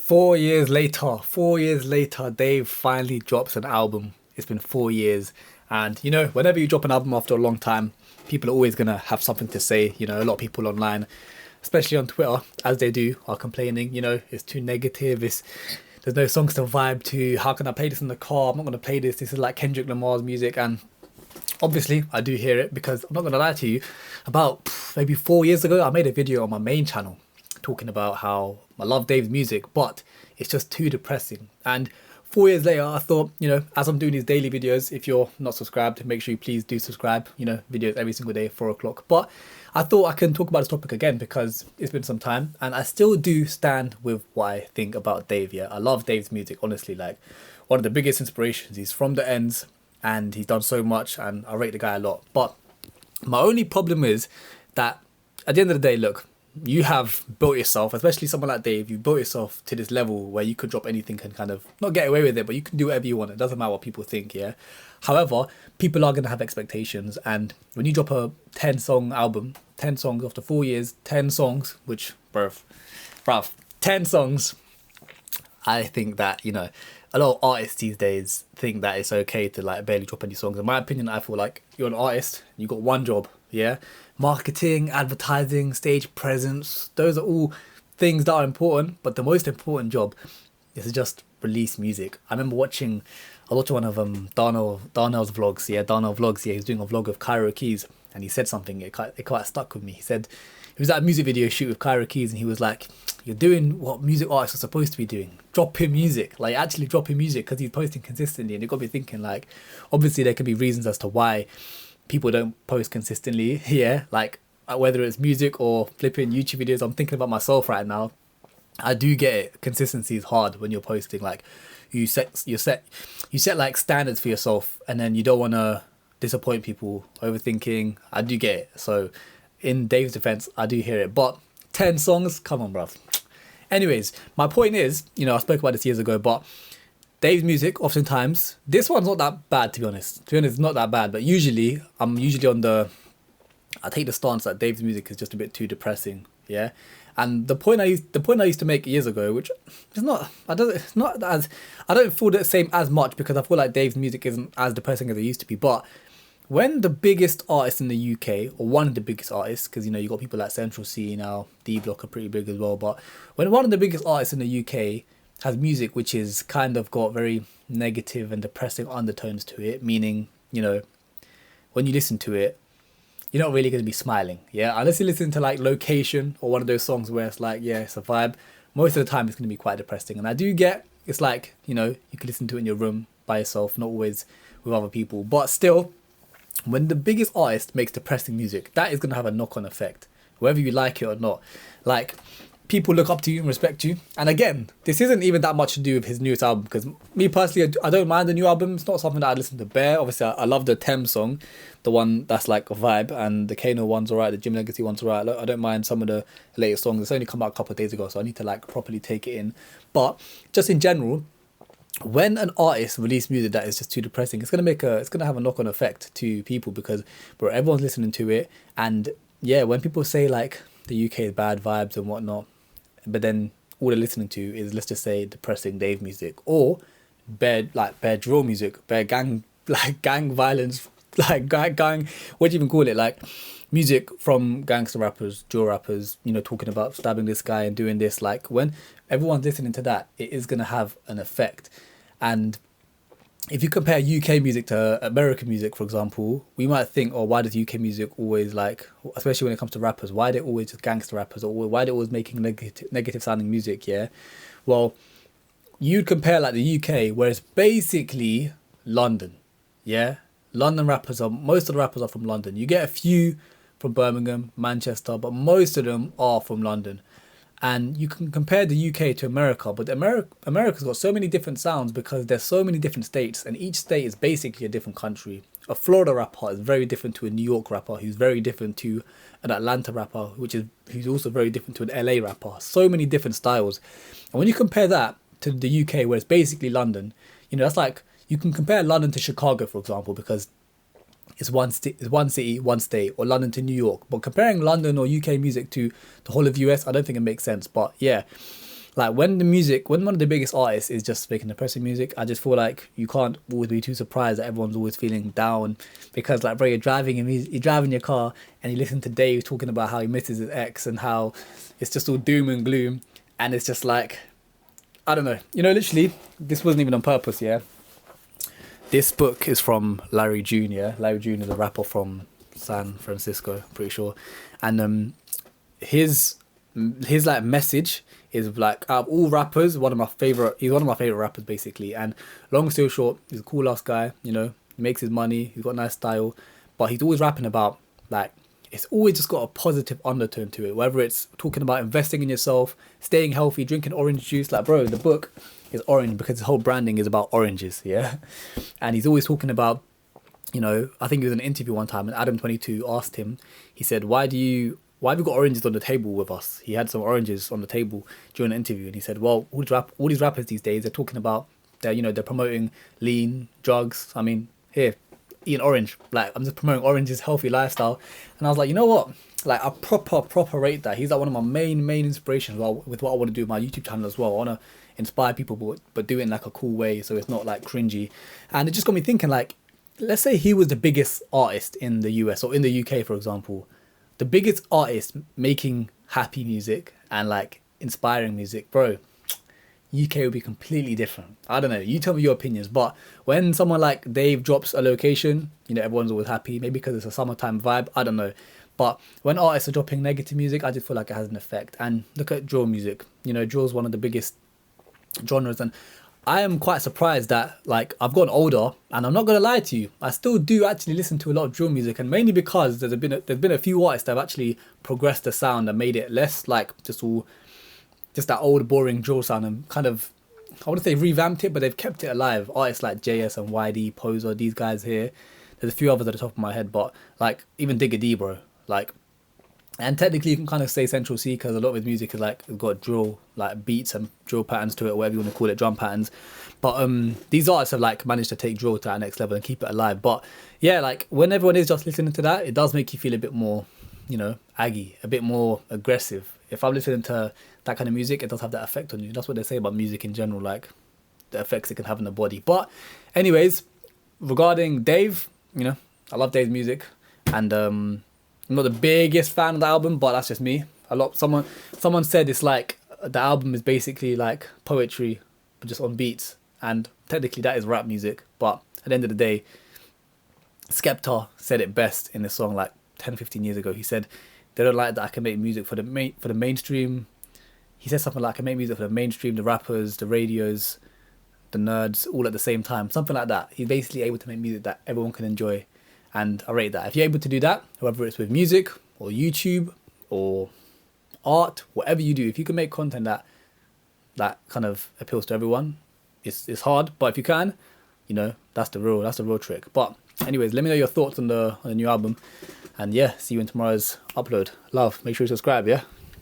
4 years later, Dave finally drops an album. It's been 4 years. And, whenever you drop an album after a long time, people are always going to have something to say. A lot of people online, especially on Twitter, as they do, are complaining, it's too negative. There's no songs to vibe to. How can I play this in the car? I'm not going to play this. This is like Kendrick Lamar's music. And obviously, I do hear it because I'm not going to lie to you. About maybe 4 years ago, I made a video on my main channel talking about how I love Dave's music, but it's just too depressing. And 4 years later, I thought, as I'm doing these daily videos, if you're not subscribed, make sure you please do subscribe, videos every single day, 4 o'clock. But I thought I can talk about this topic again because it's been some time and I still do stand with what I think about Dave. Yeah, I love Dave's music, honestly, like one of the biggest inspirations. He's from the ends and he's done so much and I rate the guy a lot. But my only problem is that at the end of the day, look, you have built yourself, especially someone like Dave, you've built yourself to this level where you could drop anything and kind of not get away with it, but you can do whatever you want. It doesn't matter what people think, yeah? However, people are going to have expectations. And when you drop a 10-song album, 10 songs after 4 years, 10 songs, which, bruv, 10 songs, I think that, a lot of artists these days think that it's okay to like barely drop any songs. In my opinion, I feel like you're an artist, you got one job, yeah? Marketing, advertising, stage presence, those are all things that are important, but the most important job is to just release music. I remember watching one of Darnell's vlogs. Yeah, Darnell vlogs. Yeah, he was doing a vlog of Cairo Keys, and he said something. It quite stuck with me. He said he was at a music video shoot with Cairo Keys, and he was like, "You're doing what music artists are supposed to be doing. Dropping music, like actually dropping music," because he's posting consistently. And it got me thinking, like, obviously there can be reasons as to why people don't post consistently, yeah, like whether it's music or flipping YouTube videos. I'm thinking about myself right now. I do get it. Consistency is hard when you're posting. Like you set like standards for yourself, and then you don't want to disappoint people. Overthinking. I do get it. So in Dave's defense, I do hear it. But 10 songs, come on, bruv. Anyways, my point is, I spoke about this years ago, but Dave's music, oftentimes, this one's not that bad, to be honest. It's not that bad, but I'm usually I take the stance that Dave's music is just a bit too depressing, yeah? And the point I used to make years ago, which is not, I don't feel the same as much because I feel like Dave's music isn't as depressing as it used to be, but when the biggest artist in the UK, or one of the biggest artists, because, you got people like Central C now, D-Block are pretty big as well, but when one of the biggest artists in the UK has music which is kind of got very negative and depressing undertones to it, meaning, when you listen to it, you're not really going to be smiling, yeah? Unless you listen to like Location or one of those songs where it's like, yeah, it's a vibe, most of the time it's going to be quite depressing. And I do get, it's like, you can listen to it in your room by yourself, not always with other people. But still, when the biggest artist makes depressing music, that is going to have a knock-on effect, whether you like it or not. Like, people look up to you and respect you. And again, this isn't even that much to do with his newest album, because me personally, I don't mind the new album. It's not something that I listen to bare. Obviously, I love the Thames song, the one that's like a vibe, and the Kano one's alright, the Jim Legacy one's alright. I don't mind some of the latest songs. It's only come out a couple of days ago, so I need to like properly take it in. But just in general, when an artist releases music that is just too depressing, it's gonna have a knock-on effect to people because everyone's listening to it. And yeah, when people say like the UK is bad vibes and whatnot, but then all they're listening to is, let's just say, depressing Dave music or bare drill music, bare gang violence, like gang, what do you even call it, like music from gangster rappers, drill rappers, talking about stabbing this guy and doing this. Like when everyone's listening to that, it is going to have an effect. And if you compare UK music to American music, for example, we might think, oh, why does UK music always like, especially when it comes to rappers, why are they always just gangster rappers, or why are they always making negative sounding music, yeah? Well, you'd compare like the UK, where it's basically London, yeah? Most of the rappers are from London. You get a few from Birmingham, Manchester, but most of them are from London. And you can compare the UK to America, but America's got so many different sounds because there's so many different states, and each state is basically a different country. A Florida rapper is very different to a New York rapper, who's very different to an Atlanta rapper, who's also very different to an LA rapper. So many different styles. And when you compare that to the UK, where it's basically London, that's like, you can compare London to Chicago, for example, because it's one city, one state, or London to New York. But comparing London or UK music to the whole of US, I don't think it makes sense. But yeah, like when one of the biggest artists is just making depressing music, I just feel like you can't always be too surprised that everyone's always feeling down, because like, bro, you're driving your car and you listen to Dave talking about how he misses his ex and how it's just all doom and gloom, and it's just like, I don't know, literally, this wasn't even on purpose, yeah. This book is from Larry June, yeah. Larry June is a rapper from San Francisco, pretty sure, and his like message is like, out of all rappers, he's one of my favorite rappers basically. And long story short, he's a cool ass guy, he makes his money, he's got nice style, but he's always rapping about, like, it's always just got a positive undertone to it, whether it's talking about investing in yourself, staying healthy, drinking orange juice. Like, bro, the book is orange because his whole branding is about oranges, yeah. And he's always talking about, I think it was in an interview one time, and Adam22 asked him, he said, why have you got oranges on the table with us? He had some oranges on the table during the interview, and he said, well, all these rappers these days, they're talking about, they're promoting lean, drugs. I mean, here, eat an orange. Like, I'm just promoting oranges, healthy lifestyle. And I was like, you know what? Like, I proper rate that. He's like one of my main inspirations with what I want to do with my YouTube channel as well. I want to inspire people, but do it in like a cool way, so it's not like cringy. And it just got me thinking, like, let's say he was the biggest artist in the US or in the UK, for example. The biggest artist making happy music and like inspiring music, bro, UK would be completely different. I don't know, you tell me your opinions, but when someone like Dave drops a location, everyone's always happy, maybe because it's a summertime vibe, I don't know. But when artists are dropping negative music, I just feel like it has an effect. And look at drill music, drill is one of the biggest genres, and I am quite surprised that, like, I've gotten older, and I'm not gonna lie to you, I still do actually listen to a lot of drill music, and mainly because there's been a few artists that have actually progressed the sound and made it less like just that old boring drill sound, and kind of, I wouldn't say revamped it, but they've kept it alive. Artists like JS and YD, Poser, these guys here. There's a few others at the top of my head, but like even Digga D, bro, like. And technically you can kind of say Central C, because a lot of his music is like, it's got drill, like beats and drill patterns to it, whatever you want to call it, drum patterns. But these artists have like managed to take drill to that next level and keep it alive. But yeah, like when everyone is just listening to that, it does make you feel a bit more, aggy, a bit more aggressive. If I'm listening to that kind of music, it does have that effect on you. That's what they say about music in general, like the effects it can have on the body. But anyways, regarding Dave, I love Dave's music, and I'm not the biggest fan of the album, but that's just me. Someone said it's like the album is basically like poetry, but just on beats, and technically that is rap music. But at the end of the day, Skepta said it best in a song like 10-15 years ago. He said, they don't like that I can make music for the mainstream. He said something like, I can make music for the mainstream, the rappers, the radios, the nerds, all at the same time. Something like that. He's basically able to make music that everyone can enjoy. And I rate that. If you're able to do that, whether it's with music or YouTube or art, whatever you do, if you can make content that kind of appeals to everyone, it's hard, but if you can, that's the real trick. But anyways, let me know your thoughts on the new album, and yeah, see you in tomorrow's upload. Love, make sure you subscribe, yeah.